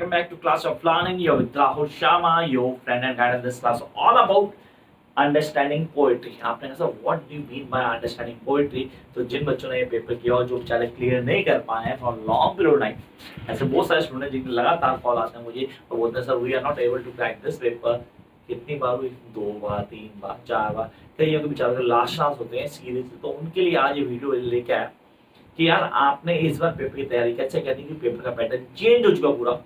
welcome back to Class of Learning. You're with Rahul Sharma, your friend and guide in this class. All about understanding poetry. आपने कहा what do you mean by understanding poetry? तो जिन बच्चों ने ये paper किया और जो बेचारे क्लियर नहीं कर पाए हैं फॉर लॉन्ग पीरियड टाइम, ऐसे बहुत सारे स्टूडेंट जिनके लगातार कॉल आते हैं मुझे और बोलते हैं sir we are not able to crack this paper. कितनी बार हुई? 2 बार, 3 बार, 4 बार। कई तो बेचारे लास्ट होते हैं सीरियसली। तो उनके लिए आज ये वीडियो लेके आया कि यार आपने इस बार पेपर की तैयारी कैसे करनी कि पेपर का पैटर्न चेंज हो चुका पूरा।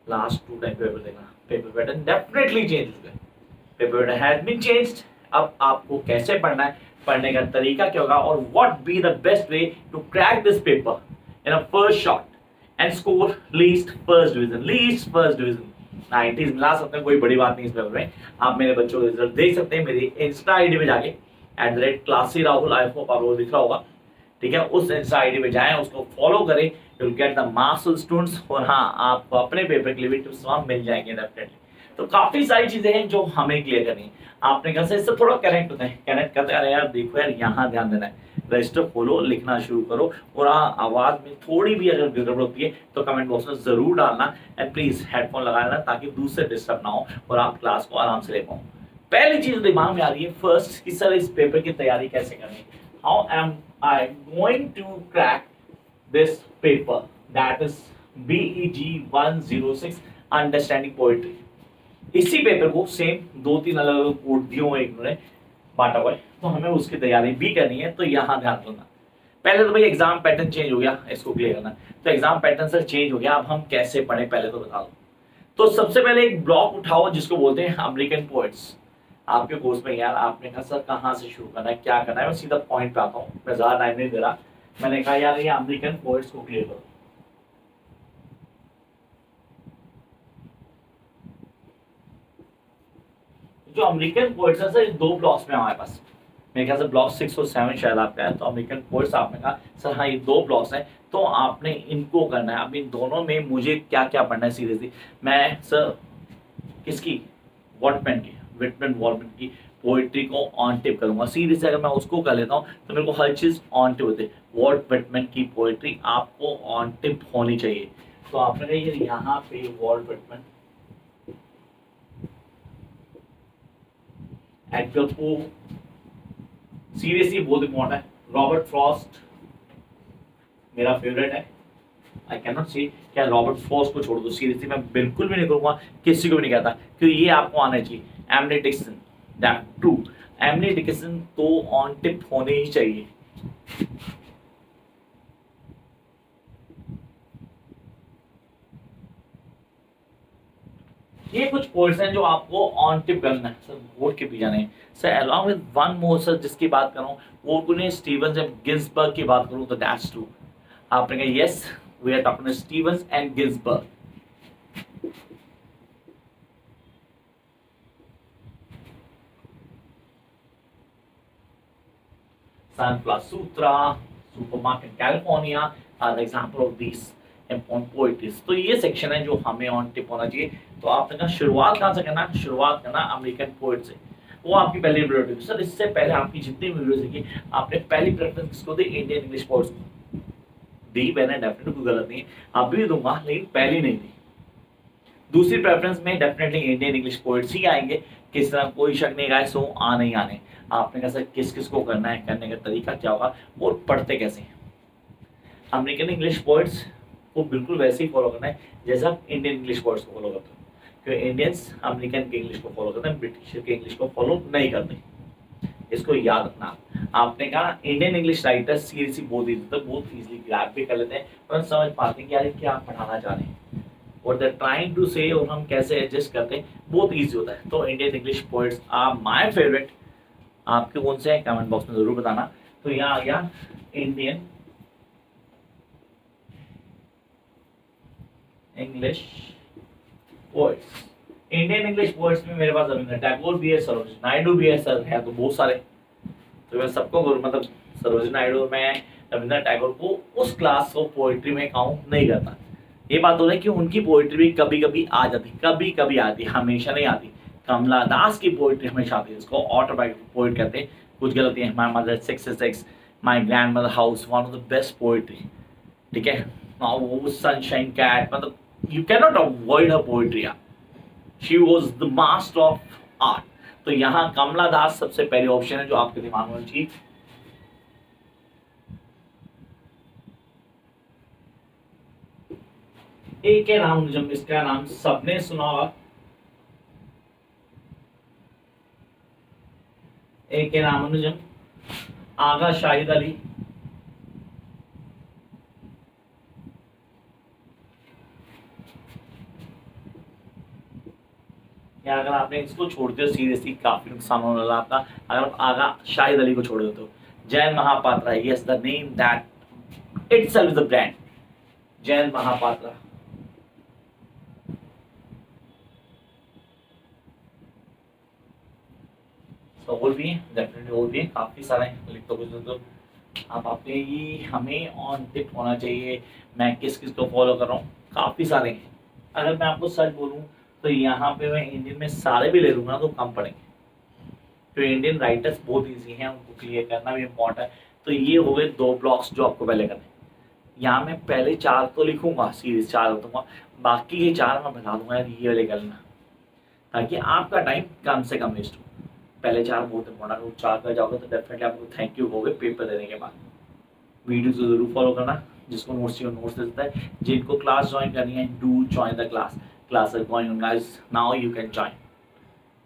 लास्ट 2 टाइम पेपर देखना, पेपर पैटर्न डेफिनेटली चेंज हो चुका है। Paper has been changed. अब आपको कैसे पढ़ना है, पढ़ने का तरीका क्या होगा और what be the best way to crack this paper in a first shot and score least first division 90s मिला सकते हैं, कोई बड़ी बात नहीं इस पेपर में। आप मेरे बच्चों के रिजल्ट देख सकते हैं मेरी इंस्टा आईडी पे जाके @classy_rahul, आई होप आपको दिख रहा होगा, ठीक है। उस इंस्टा आईडी पे जाएं, उसको फॉलो करें, you will get the marks of students. और हाँ, आपको अपने पेपर के लिए भी टिप्स वहां मिल जाएंगे डेफिनेटली। तो काफी सारी चीजें हैं जो हमें क्लियर करनी है। आपने कहा इससे थोड़ा कनेक्ट होते हैं, कनेक्ट करते हैं। अरे यार देखो यार, यहाँ ध्यान देना है, रजिस्टर खोलो, लिखना शुरू करो। और हाँ, आवाज में थोड़ी भी अगर गड़बड़ होती है तो कमेंट बॉक्स में जरूर डालना एंड प्लीज हेडफोन लगा लेना ताकि दूसरे डिस्टर्ब ना हो और आप क्लास को आराम से ले पाओ। पहली चीज दिमाग में आ रही है फर्स्ट कि सर इस पेपर की तैयारी कैसे करनी, how am I going to crack this paper that is BEG 106 understanding poetry. इसी पेपर को सेम 2-3 अलग अलग कोड दिए हुए इन्होंने बांटा हुआ है, तो हमें उसकी तैयारी भी करनी है। तो यहाँ ध्यान रखना, पहले तो भाई एग्जाम पैटर्न चेंज हो गया, इसको क्लियर करना। तो एग्जाम पैटर्न सर चेंज हो गया, अब हम कैसे पढ़े पहले तो बता दो। तो सबसे पहले एक ब्लॉक उठाओ जिसको बोलते हैं अमेरिकन पोएट्स। आपके कोर्स में यार आपने कहा सर कहाँ से शुरू करना है, क्या करना है, मैं सीधा पॉइंट पे आता हूँ, मैं ज्यादा टाइम नहीं दे रहा। मैंने कहा यार ये अमेरिकन पोएट्स को क्लियर करो। जो अमेरिकन पोएट्स है सर 2 ब्लॉक्स में हमारे पास, मेरे ख्याल से ब्लॉक 6 और 7 शायद आपका है। तो अमेरिकन पोएट्स आपने कहा सर हाँ ये 2 ब्लॉक्स हैं, तो आपने इनको करना है। अब इन दोनों में मुझे क्या क्या पढ़ना है सीरियसली, मैं सर किसकी विटमैन वॉल्टमैन की पोएट्री को ऑन टिप करूंगा सीरीज। अगर मैं उसको कर लेता हूँ तो मेरे को हर चीज ऑन टिप होती है। वॉल्ट विटमैन की पोएट्री आपको ऑन टिप होनी चाहिए। तो आपने कहा यहाँ पे वॉल्ट विटमैन, एडगर पो, सीरियसली बहुत इंपॉर्टेंट है। रॉबर्ट फ्रॉस्ट मेरा फेवरेट है, आई कैन नॉट से क्या रॉबर्ट फ्रॉस्ट को छोड़ दो, सीरियसली मैं बिल्कुल भी नहीं करूंगा, किसी को भी नहीं कहता, क्योंकि ये आपको आना चाहिए। Emily Dickinson, that true, Emily Dickinson तो ऑन टिप होने ही चाहिए। ये कुछ पोएट्स हैं जो आपको ऑन टिप करना है सर, बोर्ड के पीछे नहीं sir. Along with one more sir जिसकी बात करूं वो कुने स्टीवंस एंड गिन्सबर्ग की बात करूं तो दैट्स ट्रू। आपने कहा yes we are talking Stevens and Ginsberg. Sunflower Sutra, Supermarket California are the example of these important poetries। तो ये सेक्शन है जो हमें ऑन टिप होना चाहिए। तो आपने कहा शुरुआत कहाँ से करना, शुरुआत करना अमेरिकन पोएट से, वो आपकी पहली वीडियो। सर इससे पहले आपकी जितनी वीडियोस देखी आपने पहली प्रेफरेंस किसको दी, इंडियन इंग्लिश पोएट्स को दी। मैंने डेफिनेटली कोई गलत नहीं है, अब भी दूंगा लेकिन पहली नहीं दी। दूसरी प्रेफरेंस में डेफिनेटली इंडियन इंग्लिश पोएट्स ही आएंगे, किस तरह कोई शक नहीं गाइस, सो आने ही आने। आपने कहा सर किस किस को करना है, करने का तरीका क्या होगा और पढ़ते कैसे हैं। अमेरिकन इंग्लिश पोएट्स को बिल्कुल वैसे ही फॉलो करना है जैसा आप इंडियन इंग्लिश पोएट्स को फॉलो करते हो, क्योंकि इंडियंस अमेरिकन के इंग्लिश को फॉलो करते हैं, ब्रिटिश के इंग्लिश को फॉलो नहीं करते, इसको याद रखना। आपने कहा इंडियन इंग्लिश राइटर्स सीरियसली बहुत इजीली ग्रैब भी कर लेते हैं और समझ पाते हैं कि यार क्या पढ़ाना चाह रहे हैं और दे ट्राइंग टू से, और हम कैसे एडजस्ट करते हैं बहुत ईजी होता है। तो Indian English poets are my favourite. आपके कौन से हैं कमेंट बॉक्स में जरूर बताना। तो यहाँ आ गया Indian English poets. Indian English poets में मेरे पास रविंद्रनाथ टैगोर भी है, सरोजिनी नायडू भी है, सर है तो बहुत सारे। तो मैं सबको मतलब सरोजिनी नायडू में रविंद्रनाथ टैगोर को उस क्लास को पोएट्री में काउंट नहीं करता। ये बात हो रही है कि उनकी पोएट्री भी कभी कभी आ जाती, कभी कभी आती, हमेशा नहीं आती। कमला दास की पोएट्री हमेशा आती है, इसको ऑटोबायोग्राफी पोएट कहते हैं। कुछ गलती है, my mother 666, my grandmother house, one of the best poetry, ठीक है। वो सनशाइन कैट, मतलब You cannot avoid her poetry. She was the master of art. तो यहाँ कमला दास सबसे पहले ऑप्शन है जो आपके दिमाग में होनी चाहिए। एक के रामानुजम, इसका नाम सबने सुना होगा। एक के रामानुजम, आगा शाहिद अली, या अगर आपने इसको छोड़ दिया सीरियसली काफी नुकसान होने वाला आपका। अगर आप आगा शाहिद अली को छोड़ दो तो Jayanta Mahapatra, yes the name that itself is the brand, Jayanta Mahapatra. तो और भी डेफिनेटली और भी काफी सारे लिख तो कुछ तो आप अपने ही हमें ऑन टिप होना चाहिए। मैं किस किस को फॉलो कर रहा हूँ, काफी सारे हैं। अगर मैं आपको सच बोलूँ तो यहाँ पे मैं इंडियन में सारे भी ले लूंगा तो कम पड़ेंगे। तो इंडियन राइटर्स बहुत इजी हैं, उनको क्लियर करना भी इम्पोर्टेंट है। तो ये हो गए 2 ब्लॉक्स जो आपको पहले करने। यहाँ मैं पहले 4 तो लिखूंगा, सीरीज 4 दूंगा, बाकी ये 4 मैं बता दूंगा यार ये वाले कर लेना, ताकि आपका टाइम कम से कम वेस्ट हो। पहले 4 बहुत इंपॉर्टेंट है, 4 कर जाओगे तो डेफिनेटली आपको थैंक यू होगे पेपर देने के बाद। वीडियो को जरूर फॉलो करना, जिसको नोट्स चाहिए नोट्स दे देता है। जिनको क्लास ज्वाइन करनी है, do join the class. Class is going on, guys. Now you can join.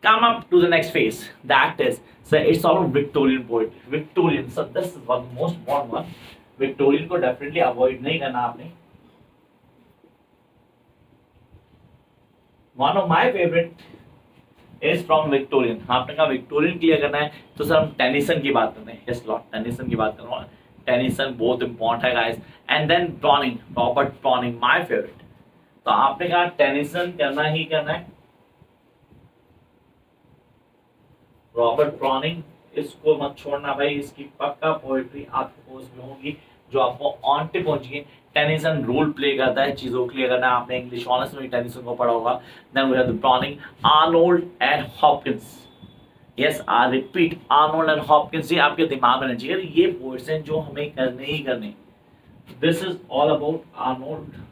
Come up to the next phase. That is, so it's all Victorian poetry. Victorian. So this is one most important one. Victorian को definitely avoid नहीं करना आपने। One of my favorite is from Victorian. आपने कहा Victorian clear करना है तो sir हम टेनिसन की बात करते हैं। Yes, लॉर्ड टेनिसन की बात कर रहा हूँ। टेनिसन बहुत इंपॉर्टेंट है guys. And then Browning, Robert Browning, my favorite. तो आपने कहा टेनिसन करना ही करना है। रॉबर्ट ब्राउनिंग, इसको मत छोड़ना भाई, इसकी पक्का पोएट्री आपको उसमें होगी जो आपको ऑन टिप पहुंची। टेनिसन रोल प्ले करता है, चीजों को क्लियर करना है। आपने इंग्लिश ऑनर्स में टेनिसन को पढ़ा होगा। Then we have the Browning, Arnold and Hopkins. Yes, I repeat, Arnold and Hopkins. ये आपके दिमाग में रहना चाहिए, ये पोएट्स हैं जो हमें करने ही करने। This is all about Arnold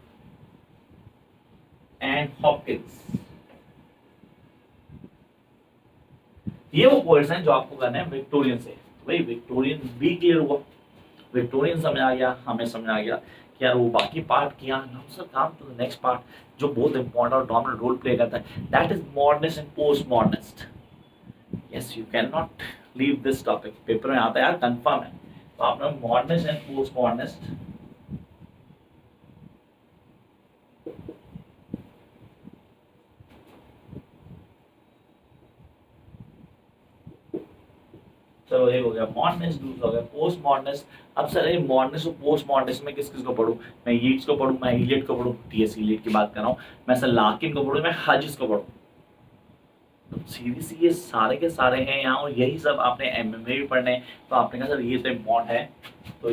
and Hopkins. ये वो पोएट्स हैं जो आपको करना है विक्टोरियन से। तो भाई विक्टोरियन भी क्लियर हुआ, विक्टोरियन समझ आ गया, हमें समझ आ गया कि यार वो बाकी पार्ट किया। Now sir come to the next part जो बहुत इंपॉर्टेंट और डोमिनेंट रोल प्ले करता है, that is modernist and post modernist. Yes, you can not leave this topic, paper में आता है यार, कंफर्म है। तो आपने मॉडर्निस्ट एंड पोस्ट मॉडर्निस्ट, चलो एक हो गया मॉडर्निस्ट, दूसरा हो गया पोस्ट मॉडर्निस्ट। अब सर ये मॉडर्निस्ट और पोस्ट मॉडर्निस्ट में किस किस को पढ़ूं? मैं यीट्स को पढ़ूं, मैं इलियट को पढ़ूं, टीएस इलियट की बात कर रहा हूं, मैं सर लार्किन को पढ़ूं, मैं हजिस को पढ़ूं। तो सीरीज ये सारे के सारे हैं यहाँ, और यही सब आपने एमएमए भी पढ़ने हैं। तो आपने कहा सर ये तो इम्पॉर्टेंट है, तो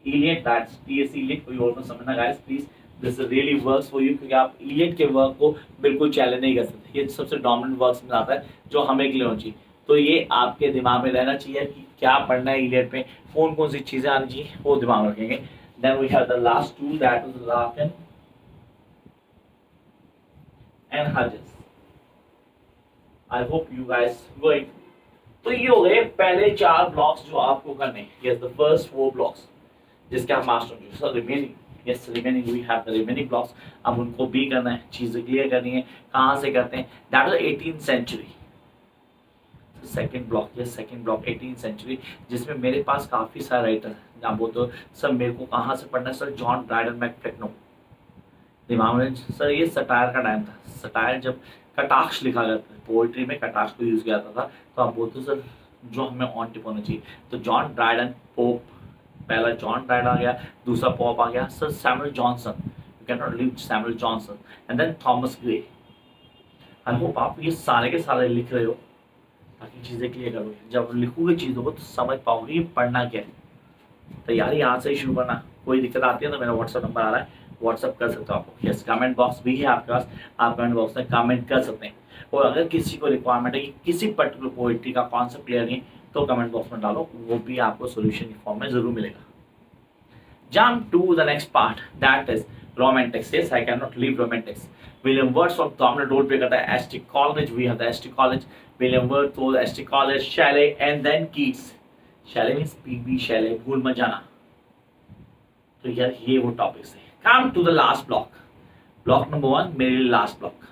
इलियट दैट्स टीएस इलियट, कोई और मत समझना guys please, this really works for you, क्योंकि आप इलियट के वर्क को बिल्कुल चैलेंज नहीं कर सकते। ये सबसे डोमिनेंट वर्क्स में आता है जो हमें क्लियर होनी चाहिए। तो ये आपके दिमाग में रहना चाहिए कि क्या पढ़ना है इलियट में, कौन कौन सी चीजें आनी चाहिए, वो दिमाग रखेंगे। Then we have the last two, that was Larkin and Hughes. I hope you guys going. तो ये हो गए पहले 4 ब्लॉक्स जो आपको करने हैं। यस, द फर्स्ट 4 ब्लॉक्स जिसके आप मास्टर होंगे। Sir remaining, yes remaining we have the remaining blocks, अब उनको भी करना है, चीजें क्लियर करनी है। कहाँ से करते हैं? That was 18th century. Second block, ये सेकंड ब्लॉक 18th सेंचुरी, जिसमें मेरे पास काफी सारे राइटर हैं। जहाँ बोलते हो सर मेरे को कहाँ से पढ़ना है, सर जॉन ड्राइडन मैकफ्लेक्नो दिमाग में। सर ये सटायर का टाइम था, सटायर जब कटाक्ष लिखा जाता है, पोएट्री में कटाक्ष को यूज किया जाता था। तो आप बोलते हो सर जो हमें ऑन टिप होना चाहिए, तो जॉन ड्राइडन, पोप, पहला जॉन ड्राइडन आ गया, दूसरा पॉप आ गया, sir Samuel Johnson, you can not leave Samuel Johnson, and then Thomas Gray. I hope आप ये सारे के सारे लिख रहे हो ताकि चीजें क्लियर करोगे। जब लिखोगे चीजों को तो समझ पाओगे ये पढ़ना क्या है। तैयारी आज से ही शुरू करना। कोई दिक्कत आती है तो मेरा व्हाट्सएप नंबर आ रहा है, व्हाट्सएप कर सकते हो आपको। यस, कमेंट बॉक्स भी है आपके पास, आप कमेंट बॉक्स में कमेंट कर सकते हैं। और अगर किसी को रिक्वायरमेंट है कि किसी पर्टिकुलर पोएट्री का कॉन्सेप्ट क्लियर नहीं तो कमेंट बॉक्स में डालो, वो भी आपको सोल्यूशन की फॉर्म में जरूर मिलेगा। Jump to the next part, that is romantics. Yes, I cannot leave romantics. William Wordsworth dominant role play करता है ST College. We have the ST College. William Wordsworth, ST College, Shelley, and then Keats. Shelley means PB Shelley, भूल मत जाना. तो यार ये वो topics है. Come to the last block. Block number 1 मेरे लिए last block.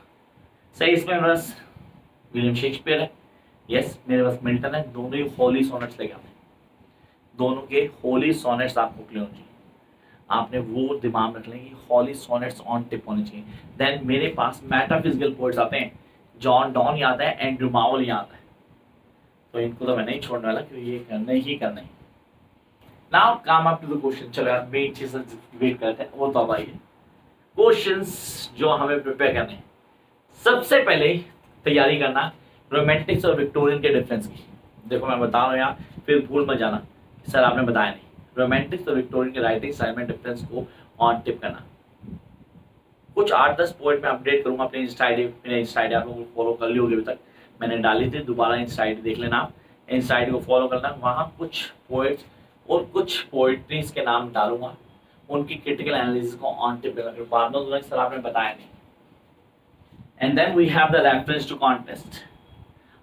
सही, इसमें मेरे पास विलियम शेक्सपियर है. यस, मेरे पास मिल्टन है. दोनों ही होली सोनेट्स लेके आते हैं. दोनों के होली सोनेट्स आपको क्लियर होने चाहिए. आपने वो दिमाग रख लें कि हॉली सोनेट्स ऑन टिप होने चाहिए. देन मेरे पास मेटाफिजिकल पोएट्स आते हैं. जॉन डॉन याद है, एंड्रू मावल याद है. तो इनको तो मैं नहीं छोड़ने वाला क्योंकि ये करना ही करना है. Now come up to the question. चलो यार मेन चीज वेट करते हैं, वो तो अब आइए क्वेश्चंस जो हमें प्रिपेयर करने हैं. सबसे पहले तैयारी करना रोमांटिक्स और विक्टोरियन के डिफरेंस की. देखो मैं बता रहा हूँ यार, फिर भूल मत जाना सर आपने बताया नहीं. रोमांटिक्स और विक्टोरियन के राइटिंग स्टाइल में डिफरेंस को ऑन टिप करना. कुछ 8-10 पॉइंट में अपडेट करूंगा अपने इंस्टा आईडी. मेरे इंस्टा आईडी आप लोग फॉलो कर ली होगी अभी तक, मैंने डाली थी. दोबारा इंस्टा आईडी देख लेना आप. इंस्टा आईडी को फॉलो करना. वहाँ कुछ पोएट्स और कुछ पोएट्रीज के नाम डालूंगा, उनकी क्रिटिकल एनालिसिस को ऑन टिप करना. बाद में सर आपने बताया नहीं. And then we have the reference to context.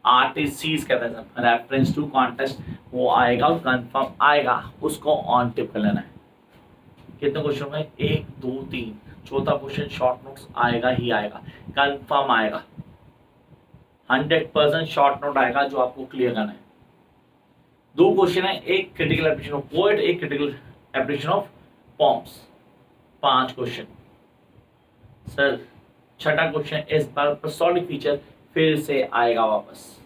RTCs कहते हैं सर, रेफरेंस टू कॉन्टेस्ट. वो आएगा और कंफर्म आएगा, उसको ऑन टिप कर लेना है. कितने क्वेश्चन होंगे? 1 2 3. चौथा क्वेश्चन शॉर्ट नोट्स आएगा ही आएगा, कंफर्म आएगा. 100% शॉर्ट नोट आएगा जो आपको क्लियर करना है. 2 क्वेश्चन है, एक क्रिटिकल एप्लीकेशन ऑफ पोएट, एक critical application of poems. 5 question. Sir छठा क्वेश्चन इस बार एपिसोडिक फीचर फिर से आएगा वापस.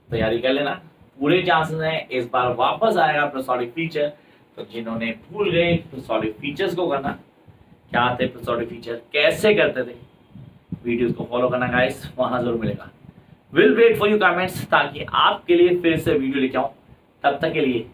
तैयारी कर लेना, पूरे चांसेस हैं इस बार वापस आएगा एपिसोडिक फीचर. तो जिन्होंने भूल गए एपिसोडिक फीचर्स को करना, क्या थे एपिसोडिक फीचर, कैसे करते थे, वीडियोस को फॉलो करना गाइस, वहां जरूर मिलेगा. Will wait for you comments ताकि आपके लिए फिर से वीडियो लेके आऊं. तब तक के लिए